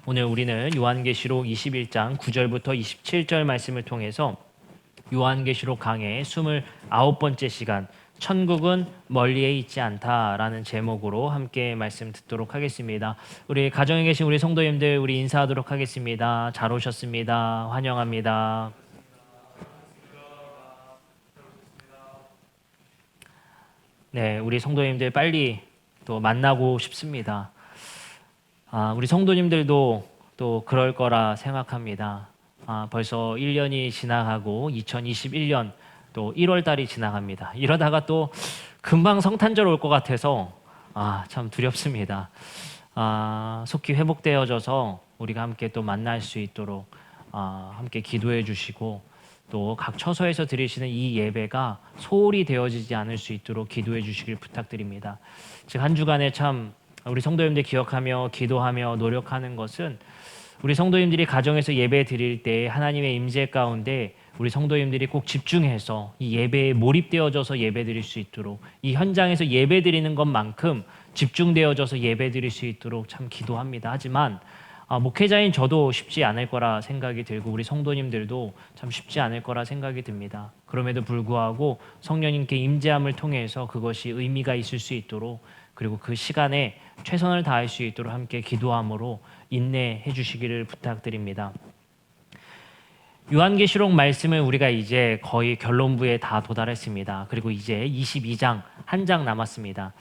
오늘 우리는 요한계시록 21장 9절부터 27절 말씀을 통해서 요한계시록 강의 29번째 시간 천국은 멀리에 있지 않다라는 제목으로 함께 말씀 듣도록 하겠습니다. 우리 가정에 계신 우리 성도님들 우리 인사하도록 하겠습니다. 잘 오셨습니다. 환영합니다. 네, 우리 성도님들 빨리 또 만나고 싶습니다. 우리 성도님들도 또 그럴 거라 생각합니다. 벌써 1년이 지나가고 2021년 또 1월 달이 지나갑니다. 이러다가 또 금방 성탄절 올 것 같아서 참 두렵습니다. 속히 회복되어져서 우리가 함께 또 만날 수 있도록 함께 기도해 주시고 또 각 처소에서 드리시는 이 예배가 소홀히 되어지지 않을 수 있도록 기도해 주시길 부탁드립니다. 즉 한 주간에 참 우리 성도님들 기억하며 기도하며 노력하는 것은 우리 성도님들이 가정에서 예배 드릴 때 하나님의 임재 가운데 우리 성도님들이 꼭 집중해서 이 예배에 몰입되어져서 예배 드릴 수 있도록 이 현장에서 예배 드리는 것만큼 집중되어져서 예배 드릴 수 있도록 참 기도합니다. 하지만 목회자인 저도 쉽지 않을 거라 생각이 들고 우리 성도님들도 참 쉽지 않을 거라 생각이 듭니다. 그럼에도 불구하고 성령님께 임재함을 통해서 그것이 의미가 있을 수 있도록 그리고 그 시간에 최선을 다할 수 있도록 함께 기도함으로 인내해 주시기를 부탁드립니다. 요한계시록 말씀을 우리가 이제 거의 결론부에 다 도달했습니다. 그리고 이제 22장 한 장 남았습니다.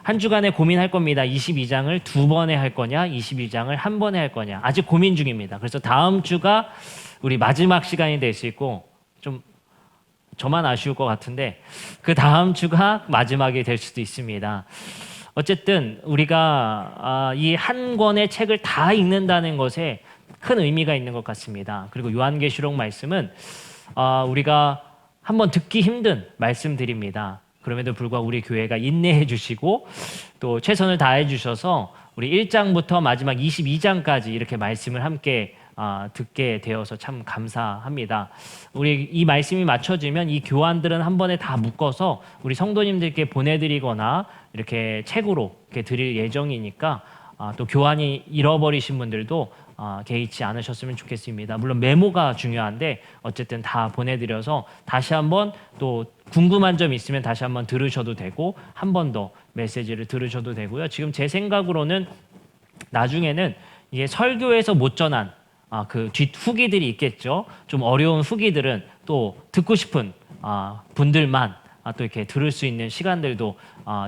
한 주간에 고민할 겁니다. 22장을 두 번에 할 거냐 22장을 한 번에 할 거냐 아직 고민 중입니다. 그래서 다음 주가 우리 마지막 시간이 될 수 있고 좀 저만 아쉬울 것 같은데 그 다음 주가 마지막이 될 수도 있습니다. 어쨌든 우리가 이 한 권의 책을 다 읽는다는 것에 큰 의미가 있는 것 같습니다. 그리고 요한계시록 말씀은 우리가 한번 듣기 힘든 말씀들입니다. 그럼에도 불구하고 우리 교회가 인내해 주시고 또 최선을 다해 주셔서 우리 1장부터 마지막 22장까지 이렇게 말씀을 함께 듣게 되어서 참 감사합니다. 우리 이 말씀이 맞춰지면 이 교환들은 한 번에 다 묶어서 우리 성도님들께 보내드리거나 이렇게 책으로 이렇게 드릴 예정이니까 또 교환이 잃어버리신 분들도 개의치 않으셨으면 좋겠습니다. 물론 메모가 중요한데 어쨌든 다 보내드려서 다시 한번 또 궁금한 점 있으면 다시 한번 들으셔도 되고 한 번 더 메시지를 들으셔도 되고요. 지금 제 생각으로는 나중에는 이게 설교에서 못 전한 그 뒷 후기들이 있겠죠. 좀 어려운 후기들은 또 듣고 싶은 분들만 또 이렇게 들을 수 있는 시간들도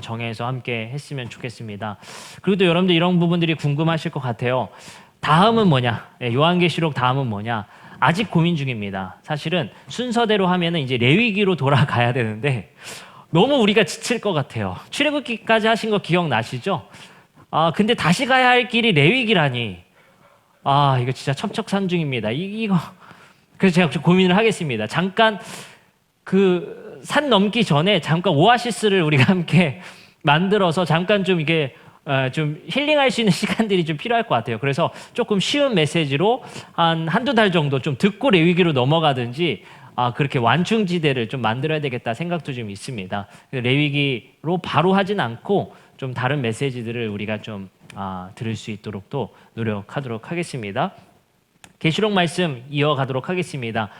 정해서 함께 했으면 좋겠습니다. 그리고 또 여러분들 이런 부분들이 궁금하실 것 같아요. 다음은 뭐냐? 요한계시록 다음은 뭐냐? 아직 고민 중입니다. 사실은 순서대로 하면은 이제 레위기로 돌아가야 되는데 너무 우리가 지칠 것 같아요. 출애굽기까지 하신 거 기억나시죠? 근데 다시 가야 할 길이 레위기라니. 이거 진짜 첩첩산중입니다. 이거 그래서 제가 고민을 하겠습니다. 잠깐 그 산 넘기 전에 잠깐 오아시스를 우리가 함께 만들어서 잠깐 좀 이게 좀 힐링할 수 있는 시간들이 좀 필요할 것 같아요. 그래서 조금 쉬운 메시지로 한두 달 정도 좀 듣고 레위기로 넘어가든지 그렇게 완충지대를 좀 만들어야 되겠다 생각도 좀 있습니다. 레위기로 바로 하진 않고 좀 다른 메시지들을 우리가 좀 들을 수 있도록 또 노력하도록 하겠습니다. 계시록 말씀 이어가도록 하겠습니다.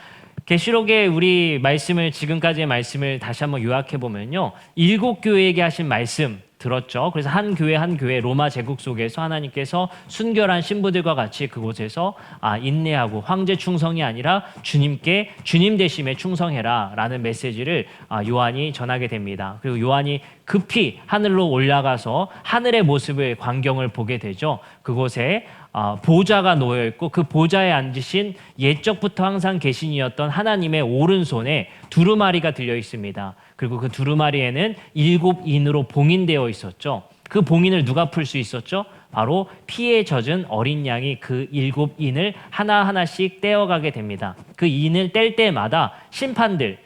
계시록의 우리 말씀을 지금까지의 말씀을 다시 한번 요약해 보면요. 7 교회에게 하신 말씀 들었죠. 그래서 한 교회 로마 제국 속에서 하나님께서 순결한 신부들과 같이 그곳에서 인내하고 황제 충성이 아니라 주님께 주님 되심에 충성해라 라는 메시지를 요한이 전하게 됩니다. 그리고 요한이 급히 하늘로 올라가서 하늘의 모습을 광경을 보게 되죠. 그곳에 보좌가 놓여 있고 그 보좌에 앉으신 옛적부터 항상 계신이었던 하나님의 오른손에 두루마리가 들려 있습니다. 그리고 그 두루마리에는 7 인으로 봉인되어 있었죠. 그 봉인을 누가 풀 수 있었죠? 바로 피에 젖은 어린 양이 그 7 인을 하나하나씩 떼어가게 됩니다. 그 인을 뗄 때마다 심판들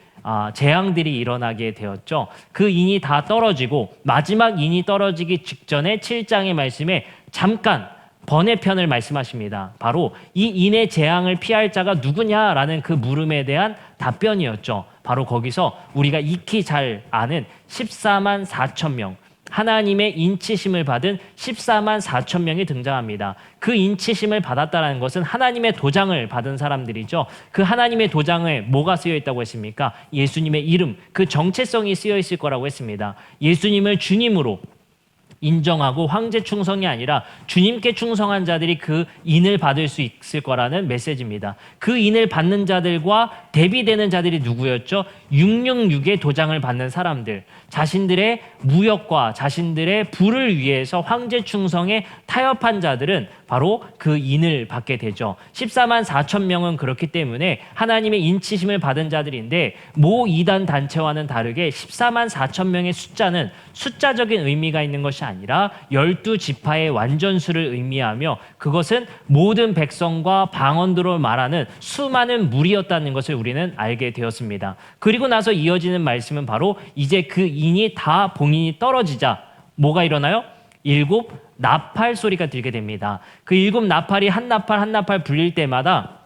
재앙들이 일어나게 되었죠. 그 인이 다 떨어지고 마지막 인이 떨어지기 직전에 7장의 말씀에 잠깐 번외편을 말씀하십니다. 바로 이 인의 재앙을 피할 자가 누구냐라는 그 물음에 대한 답변이었죠. 바로 거기서 우리가 익히 잘 아는 14만 4천 명 하나님의 인치심을 받은 14만 4천 명이 등장합니다. 그 인치심을 받았다는 것은 하나님의 도장을 받은 사람들이죠. 그 하나님의 도장에 뭐가 쓰여 있다고 했습니까? 예수님의 이름, 그 정체성이 쓰여 있을 거라고 했습니다. 예수님을 주님으로 인정하고 황제 충성이 아니라 주님께 충성한 자들이 그 인을 받을 수 있을 거라는 메시지입니다. 그 인을 받는 자들과 대비되는 자들이 누구였죠? 666의 도장을 받는 사람들, 자신들의 무역과 자신들의 부를 위해서 황제 충성에 타협한 자들은 바로 그 인을 받게 되죠. 14만 4천 명은 그렇기 때문에 하나님의 인치심을 받은 자들인데, 모 이단 단체와는 다르게 14만 4천 명의 숫자는 숫자적인 의미가 있는 것이 아니라 12지파의 완전수를 의미하며, 그것은 모든 백성과 방언들로 말하는 수많은 무리였다는 것을 우리는 알게 되었습니다. 그리고 나서 이어지는 말씀은 바로 이제 그 인이 다 봉인이 떨어지자 뭐가 일어나요? 7 나팔 소리가 들게 됩니다. 그 7 나팔이 한 나팔 한 나팔 불릴 때마다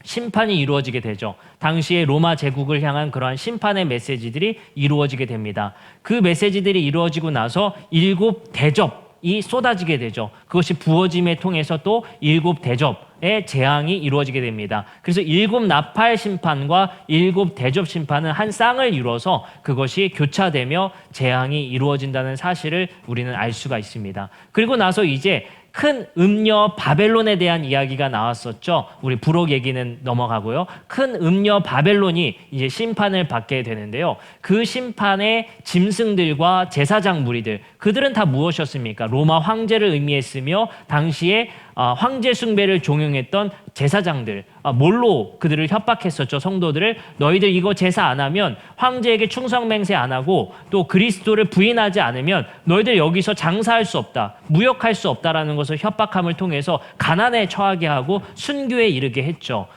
심판이 이루어지게 되죠. 당시에 로마 제국을 향한 그러한 심판의 메시지들이 이루어지게 됩니다. 그 메시지들이 이루어지고 나서 7 대접이 쏟아지게 되죠. 그것이 부어짐에 통해서 또 7 대접의 재앙이 이루어지게 됩니다. 그래서 7 나팔 심판과 7 대접 심판은 한 쌍을 이루어서 그것이 교차되며 재앙이 이루어진다는 사실을 우리는 알 수가 있습니다. 그리고 나서 이제 큰 음녀 바벨론에 대한 이야기가 나왔었죠. 우리 부록 얘기는 넘어가고요. 큰 음녀 바벨론이 이제 심판을 받게 되는데요. 그 심판의 짐승들과 제사장 무리들, 그들은 다 무엇이었습니까? 로마 황제를 의미했으며 당시에 황제 숭배를 종용했던 제사장들, 뭘로 그들을 협박했었죠. 성도들을, 너희들 이거 제사 안 하면, 황제에게 충성 맹세 안 하고 또 그리스도를 부인하지 않으면 너희들 여기서 장사할 수 없다, 무역할 수 없다라는 것을 협박함을 통해서 가난에 처하게 하고 순교에 이르게 했죠.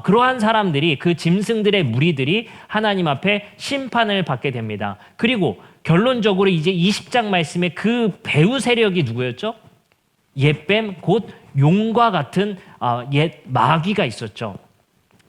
그러한 사람들이, 그 짐승들의 무리들이 하나님 앞에 심판을 받게 됩니다. 그리고 결론적으로 이제 20장 말씀에 그 배후 세력이 누구였죠? 옛뱀, 곧 용과 같은 옛 마귀가 있었죠.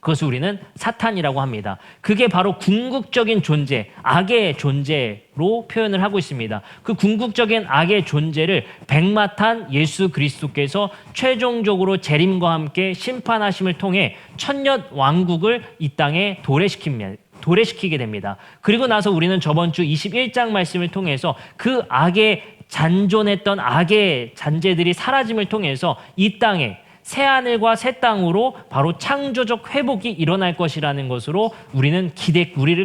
그것을 우리는 사탄이라고 합니다. 그게 바로 궁극적인 존재, 악의 존재로 표현을 하고 있습니다. 그 궁극적인 악의 존재를 백마탄 예수 그리스도께서 최종적으로 재림과 함께 심판하심을 통해 천년 왕국을 이 땅에 도래시키게 됩니다. 그리고 나서 우리는 저번 주 21장 말씀을 통해서 그 악의 잔존했던 악의 잔재들이 사라짐을 통해서 이 땅에 새하늘과 새 땅으로 바로 창조적 회복이 일어날 것이라는 것으로 우리를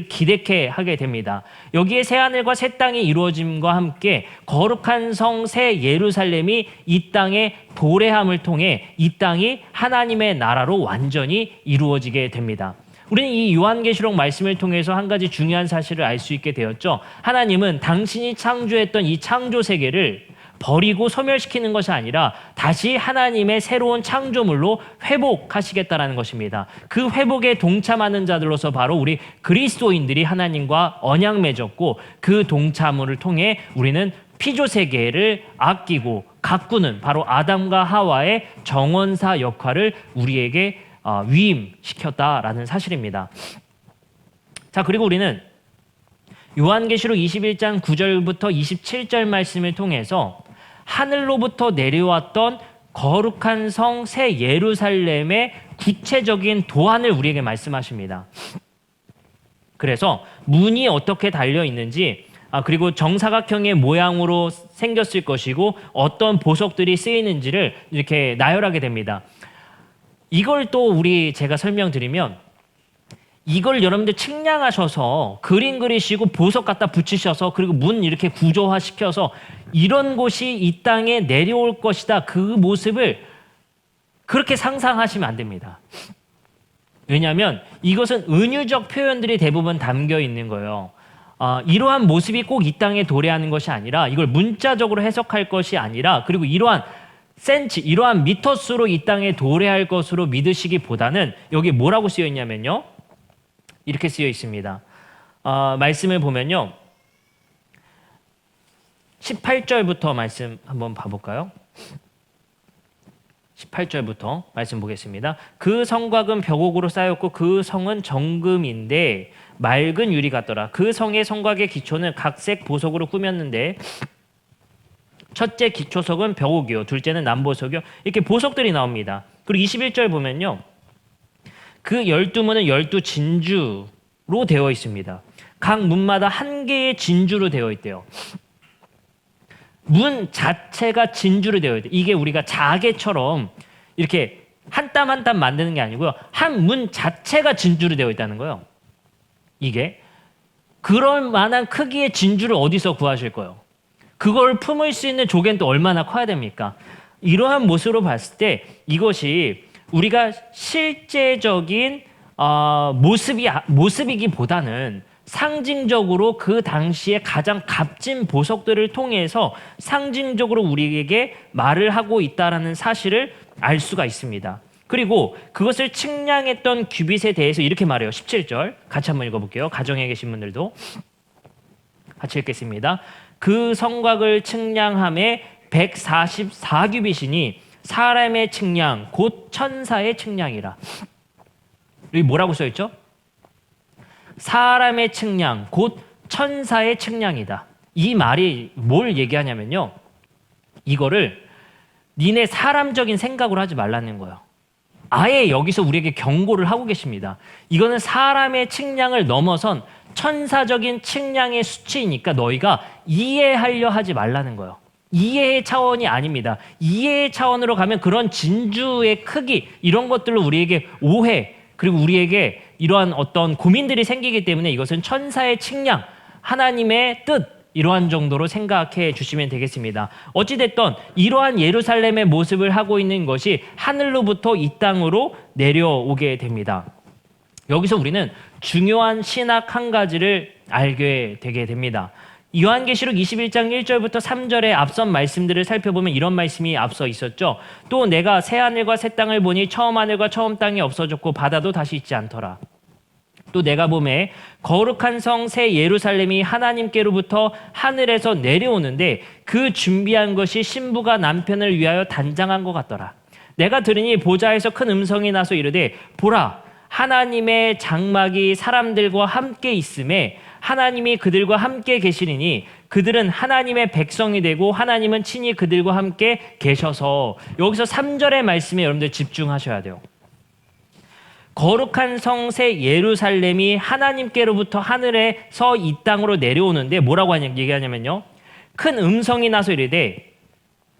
기대케 하게 됩니다. 여기에 새하늘과 새 땅이 이루어짐과 함께 거룩한 성 새 예루살렘이 이 땅에 도래함을 통해 이 땅이 하나님의 나라로 완전히 이루어지게 됩니다. 우리는 이 요한계시록 말씀을 통해서 한 가지 중요한 사실을 알 수 있게 되었죠. 하나님은 당신이 창조했던 이 창조 세계를 버리고 소멸시키는 것이 아니라 다시 하나님의 새로운 창조물로 회복하시겠다라는 것입니다. 그 회복에 동참하는 자들로서 바로 우리 그리스도인들이 하나님과 언약 맺었고, 그 동참을 통해 우리는 피조 세계를 아끼고 가꾸는 바로 아담과 하와의 정원사 역할을 우리에게 위임시켰다라는 사실입니다. 자, 그리고 우리는 요한계시록 21장 9절부터 27절 말씀을 통해서 하늘로부터 내려왔던 거룩한 성 새 예루살렘의 구체적인 도안을 우리에게 말씀하십니다. 그래서 문이 어떻게 달려 있는지, 그리고 정사각형의 모양으로 생겼을 것이고 어떤 보석들이 쓰이는지를 이렇게 나열하게 됩니다. 이걸 또 제가 설명드리면, 이걸 여러분들 측량하셔서 그림 그리시고 보석 갖다 붙이셔서 그리고 문 이렇게 구조화시켜서 이런 곳이 이 땅에 내려올 것이다, 그 모습을 그렇게 상상하시면 안 됩니다. 왜냐하면 이것은 은유적 표현들이 대부분 담겨 있는 거예요. 이러한 모습이 꼭 이 땅에 도래하는 것이 아니라, 이걸 문자적으로 해석할 것이 아니라, 그리고 이러한 미터수로 이 땅에 도래할 것으로 믿으시기보다는 여기 뭐라고 쓰여 있냐면요, 이렇게 쓰여 있습니다. 말씀을 보면요, 18절부터 말씀 한번 봐볼까요? 18절부터 말씀 보겠습니다. 그 성곽은 벽옥으로 쌓였고 그 성은 정금인데 맑은 유리 같더라. 그 성의 성곽의 기초는 각색 보석으로 꾸몄는데 첫째 기초석은 벽옥이요. 둘째는 남보석이요. 이렇게 보석들이 나옵니다. 그리고 21절 보면요. 그 12문은 12진주로 되어 있습니다. 각 문마다 한 개의 진주로 되어 있대요. 문 자체가 진주로 되어 있대요. 이게 우리가 자개처럼 이렇게 한 땀 한 땀 만드는 게 아니고요. 한 문 자체가 진주로 되어 있다는 거예요. 이게 그럴 만한 크기의 진주를 어디서 구하실 거예요? 그걸 품을 수 있는 조개는 또 얼마나 커야 됩니까? 이러한 모습으로 봤을 때 이것이 우리가 실제적인 모습이기보다는 상징적으로 그 당시에 가장 값진 보석들을 통해서 상징적으로 우리에게 말을 하고 있다는 사실을 알 수가 있습니다. 그리고 그것을 측량했던 규빗에 대해서 이렇게 말해요. 17절 같이 한번 읽어볼게요. 가정에 계신 분들도 같이 읽겠습니다. 그 성곽을 측량함에 144규빗이니 사람의 측량 곧 천사의 측량이라. 여기 뭐라고 써있죠? 사람의 측량 곧 천사의 측량이다. 이 말이 뭘 얘기하냐면요. 이거를 니네 사람적인 생각으로 하지 말라는 거예요. 아예 여기서 우리에게 경고를 하고 계십니다. 이거는 사람의 측량을 넘어선 천사적인 측량의 수치이니까 너희가 이해하려 하지 말라는 거예요. 이해의 차원이 아닙니다. 이해의 차원으로 가면 그런 진주의 크기 이런 것들로 우리에게 오해 그리고 우리에게 이러한 어떤 고민들이 생기기 때문에 이것은 천사의 측량, 하나님의 뜻 이러한 정도로 생각해 주시면 되겠습니다. 어찌됐든 이러한 예루살렘의 모습을 하고 있는 것이 하늘로부터 이 땅으로 내려오게 됩니다. 여기서 우리는 중요한 신학 한 가지를 알게 되게 됩니다. 요한계시록 21장 1절부터 3절의 앞선 말씀들을 살펴보면 이런 말씀이 앞서 있었죠. 또 내가 새 하늘과 새 땅을 보니 처음 하늘과 처음 땅이 없어졌고 바다도 다시 있지 않더라. 또 내가 보매 거룩한 성 새 예루살렘이 하나님께로부터 하늘에서 내려오는데 그 준비한 것이 신부가 남편을 위하여 단장한 것 같더라. 내가 들으니 보좌에서 큰 음성이 나서 이르되 보라 하나님의 장막이 사람들과 함께 있음에 하나님이 그들과 함께 계시리니 그들은 하나님의 백성이 되고 하나님은 친히 그들과 함께 계셔서. 여기서 3절의 말씀에 여러분들 집중하셔야 돼요. 거룩한 성 새 예루살렘이 하나님께로부터 하늘에서 이 땅으로 내려오는데 뭐라고 얘기하냐면요. 큰 음성이 나서 이르되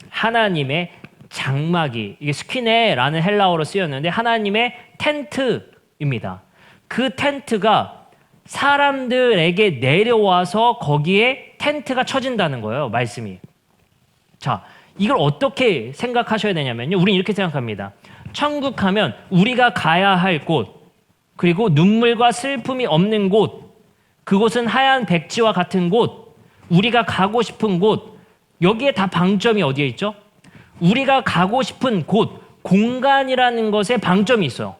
하나님의 장막이, 이게 스키네라는 헬라어로 쓰였는데 하나님의 텐트입니다. 그 텐트가 사람들에게 내려와서 거기에 텐트가 쳐진다는 거예요. 말씀이. 자, 이걸 어떻게 생각하셔야 되냐면요. 우리는 이렇게 생각합니다. 천국 하면 우리가 가야 할 곳, 그리고 눈물과 슬픔이 없는 곳, 그곳은 하얀 백지와 같은 곳, 우리가 가고 싶은 곳, 여기에 다 방점이 어디에 있죠? 우리가 가고 싶은 곳, 공간이라는 것에 방점이 있어요.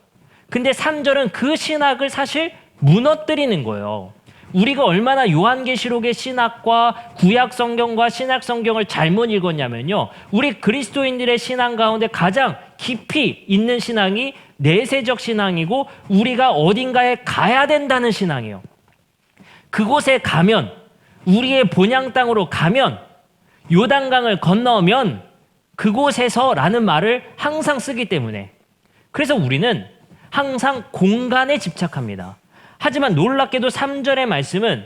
근데 3절은 그 신학을 사실 무너뜨리는 거예요. 우리가 얼마나 요한계시록의 신학과 구약 성경과 신약 성경을 잘못 읽었냐면요. 우리 그리스도인들의 신앙 가운데 가장 깊이 있는 신앙이 내세적 신앙이고 우리가 어딘가에 가야 된다는 신앙이에요. 그곳에 가면 우리의 본향 땅으로 가면 요단강을 건너면 그곳에서라는 말을 항상 쓰기 때문에 그래서 우리는 항상 공간에 집착합니다. 하지만 놀랍게도 3절의 말씀은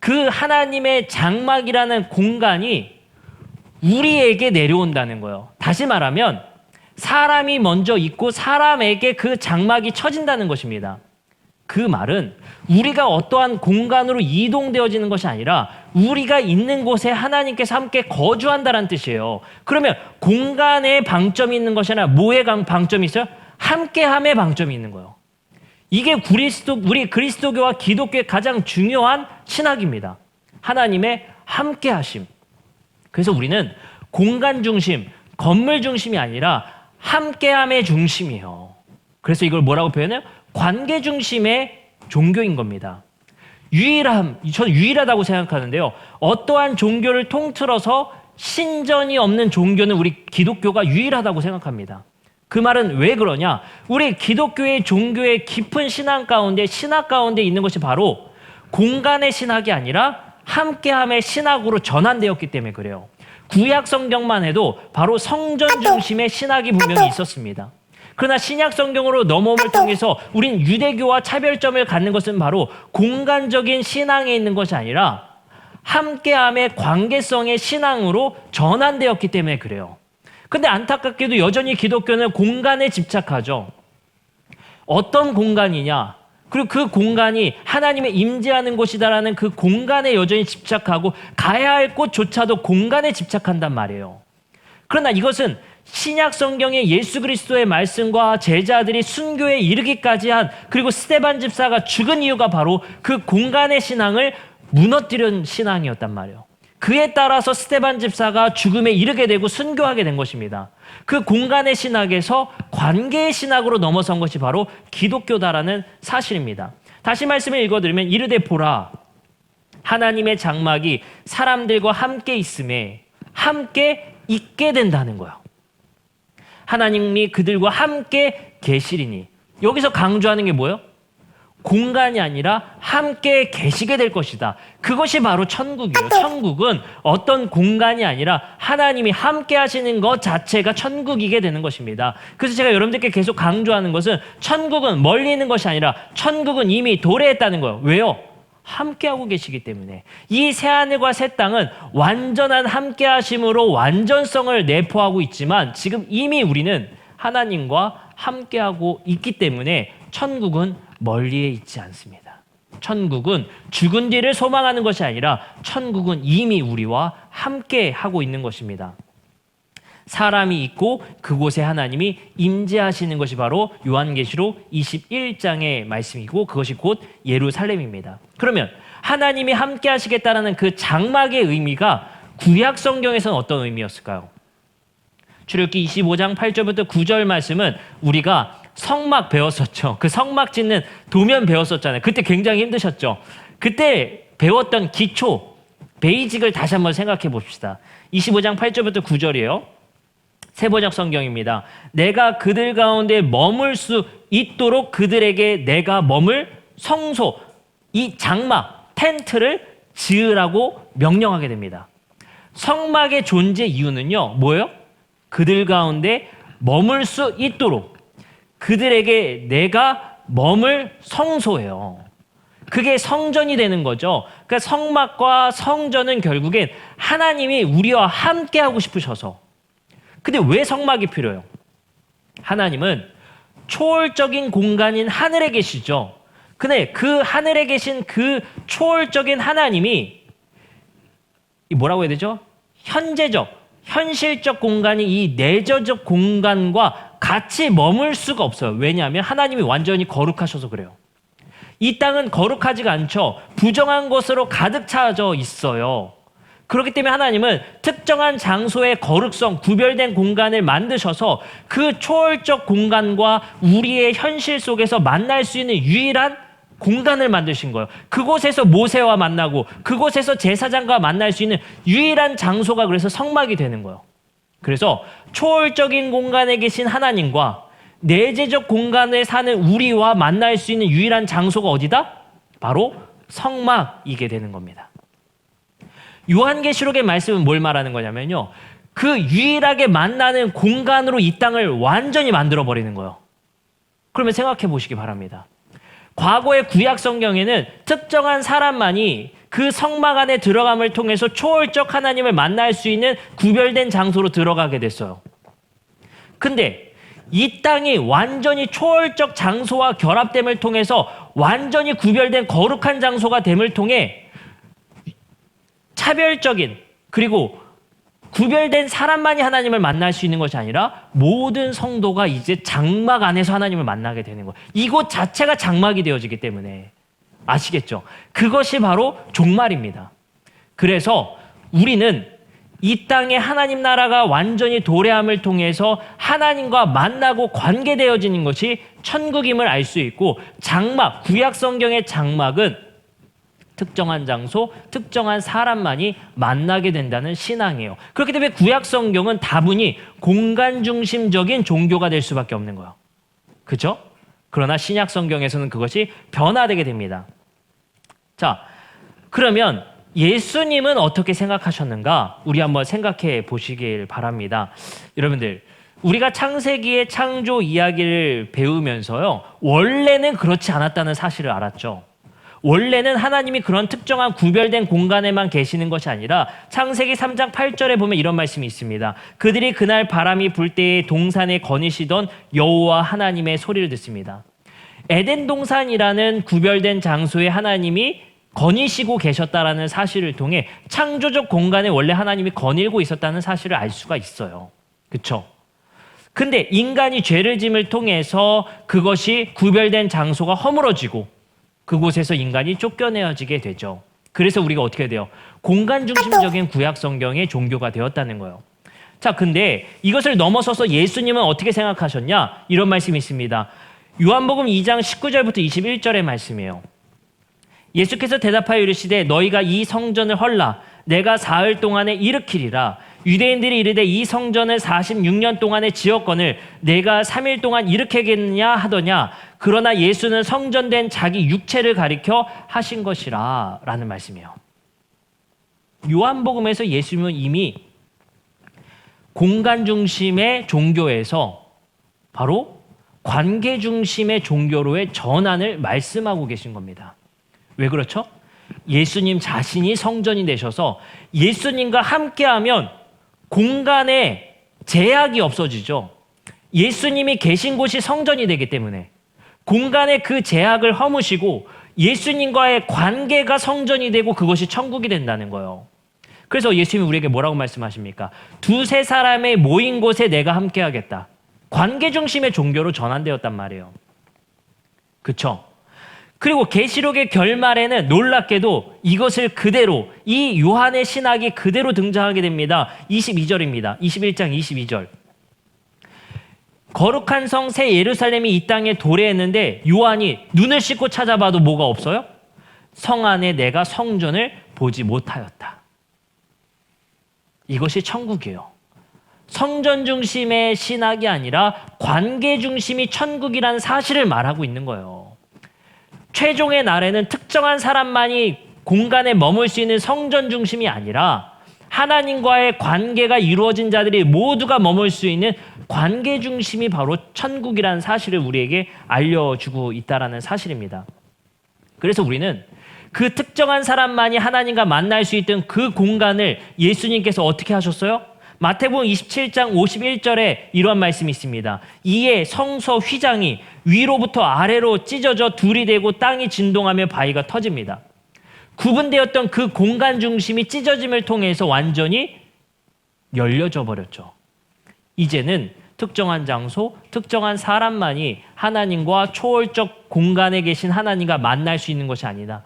그 하나님의 장막이라는 공간이 우리에게 내려온다는 거예요. 다시 말하면 사람이 먼저 있고 사람에게 그 장막이 쳐진다는 것입니다. 그 말은 우리가 어떠한 공간으로 이동되어지는 것이 아니라 우리가 있는 곳에 하나님께서 함께 거주한다는 뜻이에요. 그러면 공간에 방점이 있는 것이 아니라 뭐에 방점이 있어요? 함께함에 방점이 있는 거예요. 이게 우리 그리스도교와 기독교의 가장 중요한 신학입니다. 하나님의 함께하심. 그래서 우리는 공간 중심, 건물 중심이 아니라 함께함의 중심이에요. 그래서 이걸 뭐라고 표현해요? 관계 중심의 종교인 겁니다. 저는 유일하다고 생각하는데요. 어떠한 종교를 통틀어서 신전이 없는 종교는 우리 기독교가 유일하다고 생각합니다. 그 말은 왜 그러냐? 우리 기독교의 종교의 깊은 신학 가운데 있는 것이 바로 공간의 신학이 아니라 함께함의 신학으로 전환되었기 때문에 그래요. 구약 성경만 해도 바로 성전 중심의 신학이 분명히 있었습니다. 그러나 신약 성경으로 넘어옴을 통해서 우린 유대교와 차별점을 갖는 것은 바로 공간적인 신앙에 있는 것이 아니라 함께함의 관계성의 신앙으로 전환되었기 때문에 그래요. 근데 안타깝게도 여전히 기독교는 공간에 집착하죠. 어떤 공간이냐? 그리고 그 공간이 하나님의 임재하는 곳이다라는 그 공간에 여전히 집착하고 가야 할 곳조차도 공간에 집착한단 말이에요. 그러나 이것은 신약 성경의 예수 그리스도의 말씀과 제자들이 순교에 이르기까지 한, 그리고 스데반 집사가 죽은 이유가 바로 그 공간의 신앙을 무너뜨린 신앙이었단 말이에요. 그에 따라서 스데반 집사가 죽음에 이르게 되고 순교하게 된 것입니다. 그 공간의 신학에서 관계의 신학으로 넘어선 것이 바로 기독교다라는 사실입니다. 다시 말씀을 읽어드리면 이르되 보라, 하나님의 장막이 사람들과 함께 있음에 함께 있게 된다는 거예요. 하나님이 그들과 함께 계시리니, 여기서 강조하는 게 뭐예요? 공간이 아니라 함께 계시게 될 것이다. 그것이 바로 천국이에요. 천국은 어떤 공간이 아니라 하나님이 함께 하시는 것 자체가 천국이게 되는 것입니다. 그래서 제가 여러분들께 계속 강조하는 것은 천국은 멀리 있는 것이 아니라 천국은 이미 도래했다는 거예요. 왜요? 함께하고 계시기 때문에. 이 새하늘과 새 땅은 완전한 함께하심으로 완전성을 내포하고 있지만 지금 이미 우리는 하나님과 함께하고 있기 때문에 천국은 멀리에 있지 않습니다. 천국은 죽은 뒤를 소망하는 것이 아니라 천국은 이미 우리와 함께하고 있는 것입니다. 사람이 있고 그곳에 하나님이 임재하시는 것이 바로 요한계시록 21장의 말씀이고 그것이 곧 예루살렘입니다. 그러면 하나님이 함께 하시겠다라는 그 장막의 의미가 구약 성경에서는 어떤 의미였을까요? 출애굽기 25장 8절부터 9절 말씀은 우리가 성막 배웠었죠. 그 성막 짓는 도면 배웠었잖아요. 그때 굉장히 힘드셨죠. 그때 배웠던 기초, 베이직을 다시 한번 생각해 봅시다. 25장 8절부터 9절이에요. 세번역 성경입니다. 내가 그들 가운데 머물 수 있도록 그들에게 내가 머물 성소, 이 장막, 텐트를 지으라고 명령하게 됩니다. 성막의 존재 이유는요, 뭐예요? 그들 가운데 머물 수 있도록 그들에게 내가 머물 성소예요. 그게 성전이 되는 거죠. 그러니까 성막과 성전은 결국엔 하나님이 우리와 함께 하고 싶으셔서. 근데 왜 성막이 필요해요? 하나님은 초월적인 공간인 하늘에 계시죠. 근데 그 하늘에 계신 그 초월적인 하나님이 뭐라고 해야 되죠? 현재적, 현실적 공간이 이 내재적 공간과 같이 머물 수가 없어요. 왜냐하면 하나님이 완전히 거룩하셔서 그래요. 이 땅은 거룩하지가 않죠. 부정한 것으로 가득 차져 있어요. 그렇기 때문에 하나님은 특정한 장소의 거룩성, 구별된 공간을 만드셔서 그 초월적 공간과 우리의 현실 속에서 만날 수 있는 유일한 공간을 만드신 거예요. 그곳에서 모세와 만나고 그곳에서 제사장과 만날 수 있는 유일한 장소가 그래서 성막이 되는 거예요. 그래서 초월적인 공간에 계신 하나님과 내재적 공간에 사는 우리와 만날 수 있는 유일한 장소가 어디다? 바로 성막이게 되는 겁니다. 요한계시록의 말씀은 뭘 말하는 거냐면요, 그 유일하게 만나는 공간으로 이 땅을 완전히 만들어버리는 거예요. 그러면 생각해 보시기 바랍니다. 과거의 구약 성경에는 특정한 사람만이 그 성막 안에 들어감을 통해서 초월적 하나님을 만날 수 있는 구별된 장소로 들어가게 됐어요. 근데 이 땅이 완전히 초월적 장소와 결합됨을 통해서 완전히 구별된 거룩한 장소가 됨을 통해 차별적인, 그리고 구별된 사람만이 하나님을 만날 수 있는 것이 아니라 모든 성도가 이제 장막 안에서 하나님을 만나게 되는 거예요. 이곳 자체가 장막이 되어지기 때문에. 아시겠죠? 그것이 바로 종말입니다. 그래서 우리는 이 땅에 하나님 나라가 완전히 도래함을 통해서 하나님과 만나고 관계되어지는 것이 천국임을 알 수 있고, 장막, 구약 성경의 장막은 특정한 장소, 특정한 사람만이 만나게 된다는 신앙이에요. 그렇기 때문에 구약 성경은 다분히 공간 중심적인 종교가 될 수밖에 없는 거예요. 그렇죠? 그러나 신약 성경에서는 그것이 변화되게 됩니다. 자, 그러면 예수님은 어떻게 생각하셨는가? 우리 한번 생각해 보시길 바랍니다. 여러분들, 우리가 창세기의 창조 이야기를 배우면서요, 원래는 그렇지 않았다는 사실을 알았죠. 원래는 하나님이 그런 특정한 구별된 공간에만 계시는 것이 아니라 창세기 3장 8절에 보면 이런 말씀이 있습니다. 그들이 그날 바람이 불 때에 동산에 거니시던 여호와 하나님의 소리를 듣습니다. 에덴 동산이라는 구별된 장소에 하나님이 거니시고 계셨다라는 사실을 통해 창조적 공간에 원래 하나님이 거닐고 있었다는 사실을 알 수가 있어요. 그렇죠? 근데 인간이 죄를 짐을 통해서 그것이 구별된 장소가 허물어지고 그곳에서 인간이 쫓겨내어지게 되죠. 그래서 우리가 어떻게 돼요? 공간 중심적인 구약 성경의 종교가 되었다는 거예요. 자, 근데 이것을 넘어서서 예수님은 어떻게 생각하셨냐? 이런 말씀이 있습니다. 요한복음 2장 19절부터 21절의 말씀이에요. 예수께서 대답하여 이르시되 너희가 이 성전을 헐라 내가 사흘 동안에 일으키리라. 유대인들이 이르되 이 성전을 46년 동안에 지었거늘 내가 3일 동안 일으키겠느냐 하더냐. 그러나 예수는 성전된 자기 육체를 가리켜 하신 것이라 라는 말씀이에요. 요한복음에서 예수님은 이미 공간 중심의 종교에서 바로 관계 중심의 종교로의 전환을 말씀하고 계신 겁니다. 왜 그렇죠? 예수님 자신이 성전이 되셔서 예수님과 함께하면 공간에 제약이 없어지죠. 예수님이 계신 곳이 성전이 되기 때문에 공간의 그 제약을 허무시고 예수님과의 관계가 성전이 되고 그것이 천국이 된다는 거예요. 그래서 예수님이 우리에게 뭐라고 말씀하십니까? 두세 사람의 모인 곳에 내가 함께하겠다. 관계 중심의 종교로 전환되었단 말이에요. 그렇죠? 그리고 계시록의 결말에는 놀랍게도 이것을 그대로 이 요한의 신학이 그대로 등장하게 됩니다. 22절입니다. 21장 22절. 거룩한 성 새 예루살렘이 이 땅에 도래했는데 요한이 눈을 씻고 찾아봐도 뭐가 없어요? 성 안에 내가 성전을 보지 못하였다. 이것이 천국이에요. 성전 중심의 신학이 아니라 관계 중심이 천국이라는 사실을 말하고 있는 거예요. 최종의 날에는 특정한 사람만이 공간에 머물 수 있는 성전 중심이 아니라 하나님과의 관계가 이루어진 자들이 모두가 머물 수 있는 관계 중심이 바로 천국이라는 사실을 우리에게 알려주고 있다는 사실입니다. 그래서 우리는 그 특정한 사람만이 하나님과 만날 수 있던 그 공간을 예수님께서 어떻게 하셨어요? 마태복음 27장 51절에 이러한 말씀이 있습니다. 이에 성서 휘장이 위로부터 아래로 찢어져 둘이 되고 땅이 진동하며 바위가 터집니다. 구분되었던 그 공간 중심이 찢어짐을 통해서 완전히 열려져 버렸죠. 이제는 특정한 장소, 특정한 사람만이 하나님과 초월적 공간에 계신 하나님과 만날 수 있는 것이 아니다.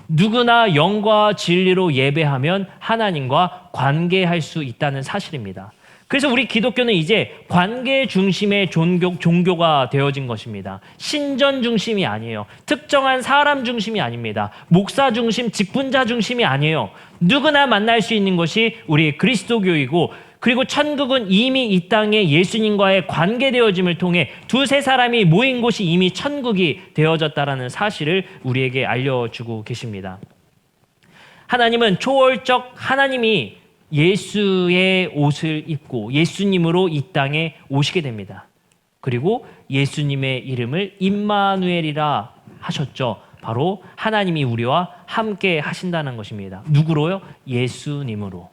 누구나 영과 진리로 예배하면 하나님과 관계할 수 있다는 사실입니다. 그래서 우리 기독교는 이제 관계 중심의 종교가 되어진 것입니다. 신전 중심이 아니에요. 특정한 사람 중심이 아닙니다. 목사 중심, 직분자 중심이 아니에요. 누구나 만날 수 있는 것이 우리 그리스도교이고, 그리고 천국은 이미 이 땅에 예수님과의 관계되어짐을 통해 두세 사람이 모인 곳이 이미 천국이 되어졌다라는 사실을 우리에게 알려주고 계십니다. 하나님은 초월적 하나님이 예수의 옷을 입고 예수님으로 이 땅에 오시게 됩니다. 그리고 예수님의 이름을 임마누엘이라 하셨죠. 바로 하나님이 우리와 함께 하신다는 것입니다. 누구로요? 예수님으로.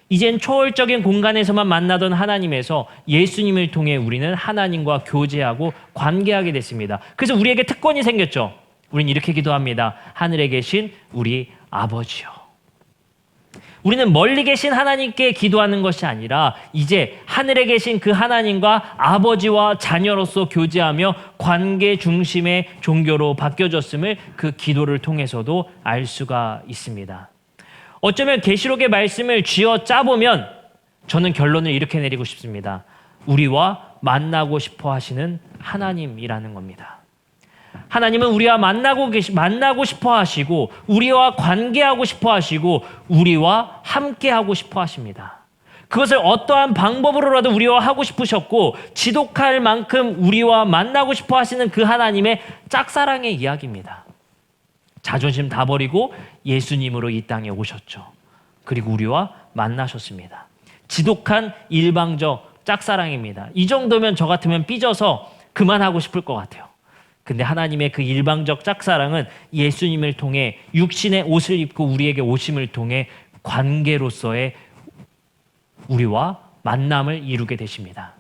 이젠 초월적인 공간에서만 만나던 하나님에서 예수님을 통해 우리는 하나님과 교제하고 관계하게 됐습니다. 그래서 우리에게 특권이 생겼죠. 우리는 이렇게 기도합니다. 하늘에 계신 우리 아버지요. 우리는 멀리 계신 하나님께 기도하는 것이 아니라 이제 하늘에 계신 그 하나님과 아버지와 자녀로서 교제하며 관계 중심의 종교로 바뀌어졌음을 그 기도를 통해서도 알 수가 있습니다. 어쩌면 계시록의 말씀을 쥐어 짜보면 저는 결론을 이렇게 내리고 싶습니다. 우리와 만나고 싶어 하시는 하나님이라는 겁니다. 하나님은 우리와 만나고 싶어 하시고 우리와 관계하고 싶어 하시고 우리와 함께하고 싶어 하십니다. 그것을 어떠한 방법으로라도 우리와 하고 싶으셨고 지독할 만큼 우리와 만나고 싶어 하시는 그 하나님의 짝사랑의 이야기입니다. 자존심 다 버리고 예수님으로 이 땅에 오셨죠. 그리고 우리와 만나셨습니다. 지독한 일방적 짝사랑입니다. 이 정도면 저 같으면 삐져서 그만하고 싶을 것 같아요. 근데 하나님의 그 일방적 짝사랑은 예수님을 통해 육신의 옷을 입고 우리에게 오심을 통해 관계로서의 우리와 만남을 이루게 되십니다.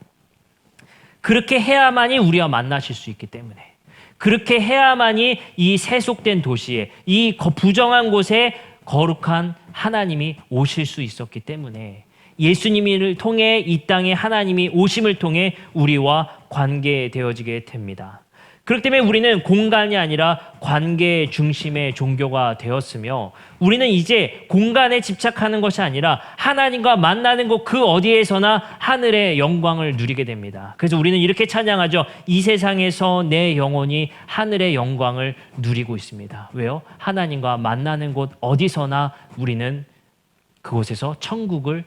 그렇게 해야만이 우리와 만나실 수 있기 때문에, 그렇게 해야만이 이 세속된 도시에, 이 부정한 곳에 거룩한 하나님이 오실 수 있었기 때문에, 예수님을 통해 이 땅에 하나님이 오심을 통해 우리와 관계되어지게 됩니다. 그렇기 때문에 우리는 공간이 아니라 관계 중심의 종교가 되었으며, 우리는 이제 공간에 집착하는 것이 아니라 하나님과 만나는 곳 그 어디에서나 하늘의 영광을 누리게 됩니다. 그래서 우리는 이렇게 찬양하죠. 이 세상에서 내 영혼이 하늘의 영광을 누리고 있습니다. 왜요? 하나님과 만나는 곳 어디서나 우리는 그곳에서 천국을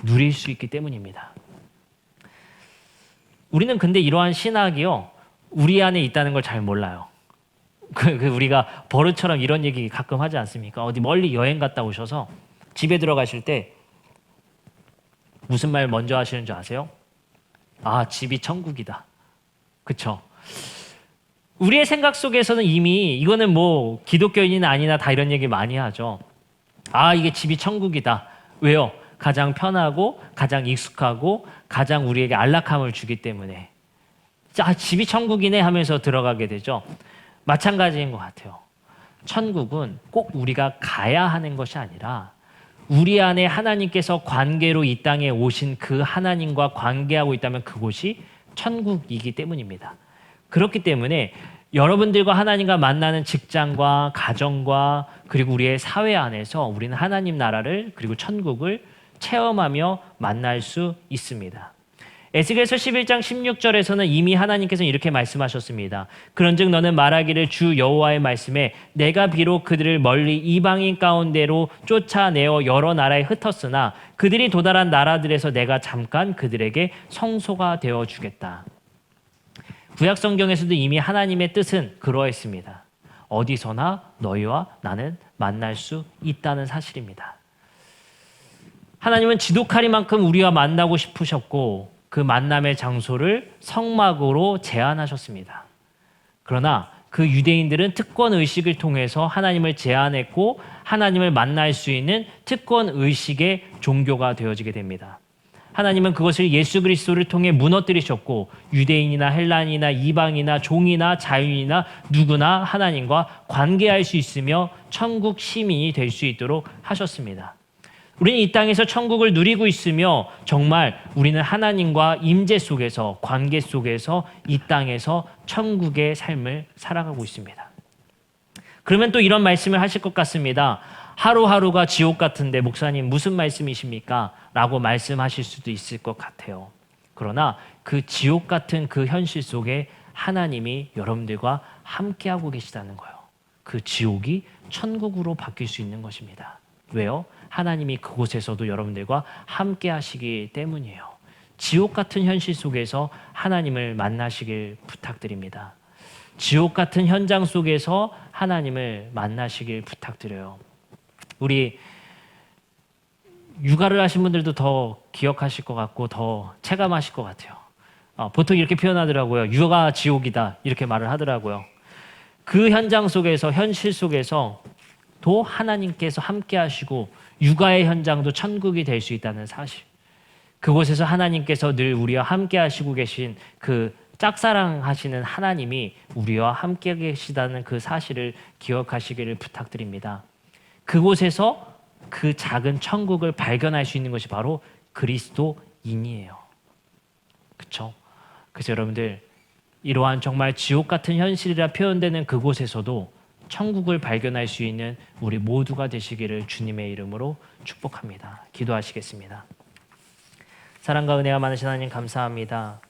누릴 수 있기 때문입니다. 우리는 근데 이러한 신학이요, 우리 안에 있다는 걸 잘 몰라요. 우리가 버릇처럼 이런 얘기 가끔 하지 않습니까? 어디 멀리 여행 갔다 오셔서 집에 들어가실 때 무슨 말 먼저 하시는 줄 아세요? 아, 집이 천국이다. 그쵸? 우리의 생각 속에서는 이미 이거는 뭐 기독교인이나 아니나 다 이런 얘기 많이 하죠. 아, 이게 집이 천국이다. 왜요? 가장 편하고 가장 익숙하고 가장 우리에게 안락함을 주기 때문에. 자, 집이 천국이네 하면서 들어가게 되죠. 마찬가지인 것 같아요. 천국은 꼭 우리가 가야 하는 것이 아니라 우리 안에 하나님께서 관계로 이 땅에 오신 그 하나님과 관계하고 있다면 그곳이 천국이기 때문입니다. 그렇기 때문에 여러분들과 하나님과 만나는 직장과 가정과 그리고 우리의 사회 안에서 우리는 하나님 나라를 그리고 천국을 체험하며 만날 수 있습니다. 에스겔서 11장 16절에서는 이미 하나님께서는 이렇게 말씀하셨습니다. 그런즉 너는 말하기를 주 여호와의 말씀에 내가 비록 그들을 멀리 이방인 가운데로 쫓아내어 여러 나라에 흩었으나 그들이 도달한 나라들에서 내가 잠깐 그들에게 성소가 되어 주겠다. 구약 성경에서도 이미 하나님의 뜻은 그러했습니다. 어디서나 너희와 나는 만날 수 있다는 사실입니다. 하나님은 지독하리만큼 우리와 만나고 싶으셨고 그 만남의 장소를 성막으로 제한하셨습니다. 그러나 그 유대인들은 특권 의식을 통해서 하나님을 제한했고 하나님을 만날 수 있는 특권 의식의 종교가 되어지게 됩니다. 하나님은 그것을 예수 그리스도를 통해 무너뜨리셨고 유대인이나 헬란이나 이방이나 종이나 자유인이나 누구나 하나님과 관계할 수 있으며 천국 시민이 될 수 있도록 하셨습니다. 우리는 이 땅에서 천국을 누리고 있으며 정말 우리는 하나님과 임재 속에서 관계 속에서 이 땅에서 천국의 삶을 살아가고 있습니다. 그러면 또 이런 말씀을 하실 것 같습니다. 하루하루가 지옥 같은데 목사님 무슨 말씀이십니까? 라고 말씀하실 수도 있을 것 같아요. 그러나 그 지옥 같은 그 현실 속에 하나님이 여러분들과 함께하고 계시다는 거예요. 그 지옥이 천국으로 바뀔 수 있는 것입니다. 왜요? 하나님이 그곳에서도 여러분들과 함께 하시기 때문이에요. 지옥 같은 현실 속에서 하나님을 만나시길 부탁드립니다. 지옥 같은 현장 속에서 하나님을 만나시길 부탁드려요. 우리 육아를 하신 분들도 더 기억하실 것 같고 더 체감하실 것 같아요. 보통 이렇게 표현하더라고요. 육아 지옥이다 이렇게 말을 하더라고요. 그 현장 속에서 현실 속에서 또 하나님께서 함께 하시고 육아의 현장도 천국이 될 수 있다는 사실. 그곳에서 하나님께서 늘 우리와 함께 하시고 계신 그 짝사랑하시는 하나님이 우리와 함께 계시다는 그 사실을 기억하시기를 부탁드립니다. 그곳에서 그 작은 천국을 발견할 수 있는 것이 바로 그리스도인이에요. 그렇죠? 그래서 여러분들 이러한 정말 지옥 같은 현실이라 표현되는 그곳에서도 천국을 발견할 수 있는 우리 모두가 되시기를 주님의 이름으로 축복합니다. 기도하시겠습니다. 사랑과 은혜가 많으신 하나님 감사합니다.